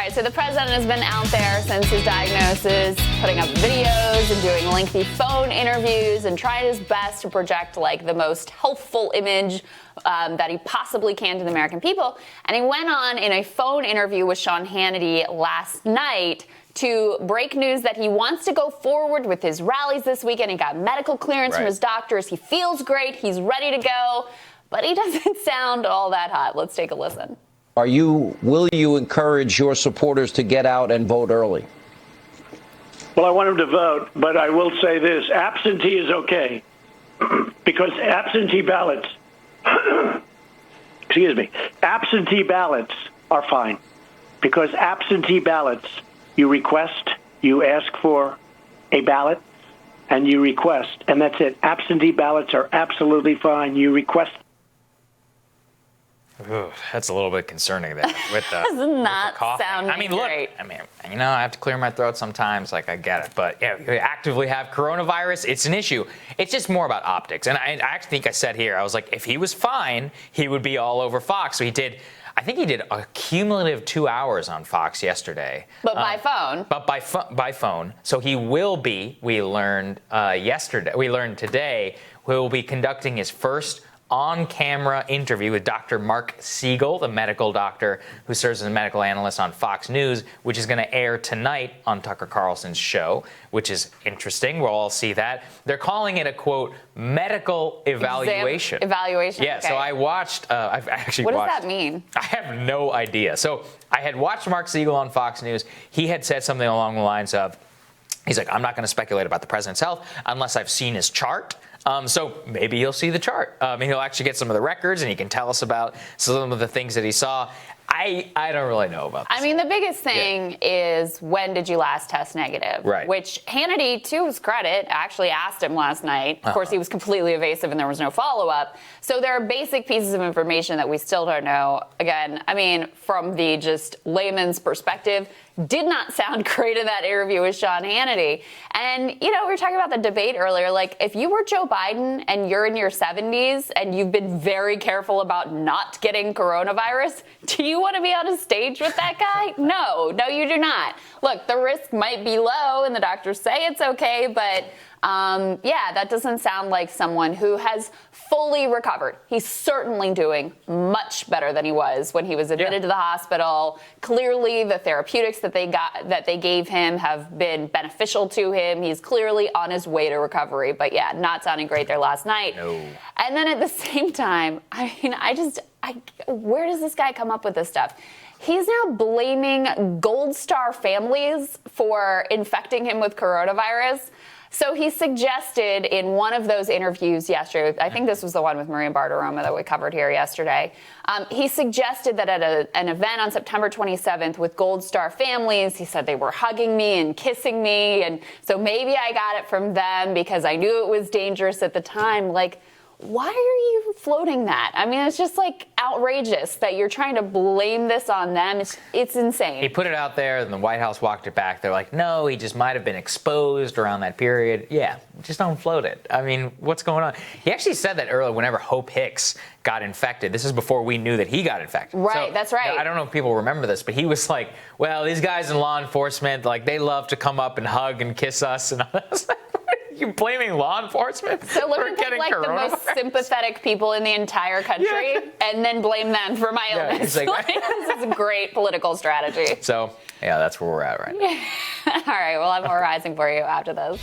right, so the president has been out there since his diagnosis, putting up videos and doing lengthy phone interviews and trying his best to project like the most healthful image that he possibly can to the American people. And he went on in a phone interview with Sean Hannity last night to break news that he wants to go forward with his rallies this weekend. He got medical clearance from his doctors. He feels great. He's ready to go, but he doesn't sound all that hot. Let's take a listen. Will you encourage your supporters to get out and vote early? Well, I want them to vote, but I will say this. Absentee is okay because absentee ballots, absentee ballots are fine because absentee ballots, you request, you ask for a ballot, and you request, and that's it. Absentee ballots are absolutely fine. You request. Ooh, that's a little bit concerning there with the does not with the coughing. sound I mean, great. Look, I have to clear my throat sometimes. Like, I get it. But, yeah, you actively have coronavirus. It's an issue. It's just more about optics. And I actually think I said here, I was like, if he was fine, he would be all over Fox. So I think he did a cumulative 2 hours on Fox yesterday. But by phone. But by phone. So he will be, we learned today, he will be conducting his first on-camera interview with Dr. Mark Siegel, the medical doctor who serves as a medical analyst on Fox News, which is going to air tonight on Tucker Carlson's show, which is interesting. We'll all see that. They're calling it a, quote, medical evaluation. Evaluation? Yeah, okay. so I watched, I've actually watched. What does that mean? I have no idea. So I had watched Mark Siegel on Fox News. He had said something along the lines of, he's like, I'm not going to speculate about the president's health unless I've seen his chart. So maybe you'll see the chart. He'll actually get some of the records, and he can tell us about some of the things that he saw. I don't really know about this. I mean, the biggest thing is, when did you last test negative? Right. Which Hannity, to his credit, actually asked him last night. Of course, he was completely evasive and there was no follow-up. So there are basic pieces of information that we still don't know. Again, I mean, from the just layman's perspective, did not sound great in that interview with Sean Hannity. And, we were talking about the debate earlier. Like, if you were Joe Biden and you're in your 70s and you've been very careful about not getting coronavirus, do you want to be on a stage with that guy? No, you do not. Look, the risk might be low and the doctors say it's okay, but that doesn't sound like someone who has fully recovered. He's certainly doing much better than he was when he was admitted to the hospital. Clearly, the therapeutics that they gave him have been beneficial to him. He's clearly on his way to recovery. But yeah, not sounding great there last night. No. And then at the same time, where does this guy come up with this stuff? He's now blaming Gold Star families for infecting him with coronavirus. So he suggested in one of those interviews yesterday, I think this was the one with Maria Bartiromo that we covered here yesterday, he suggested that at an event on September 27th with Gold Star families, he said they were hugging me and kissing me, and so maybe I got it from them because I knew it was dangerous at the time. Like, why are you floating that? I mean, it's just like outrageous that you're trying to blame this on them. It's insane. He put it out there, and the White House walked it back. They're like, no, he just might have been exposed around that period. Yeah, just don't float it. I mean, what's going on? He actually said that earlier whenever Hope Hicks got infected. This is before we knew that he got infected. Right, so, that's right. I don't know if people remember this, but he was like, well, these guys in law enforcement, like, they love to come up and hug and kiss us. And I was like, you're blaming law enforcement so let for me getting pick, like, the most sympathetic people in the entire country and then blame them for my illness. Like, this is a great political strategy. So, yeah, that's where we're at right now. All right, we'll have more rising for you after this.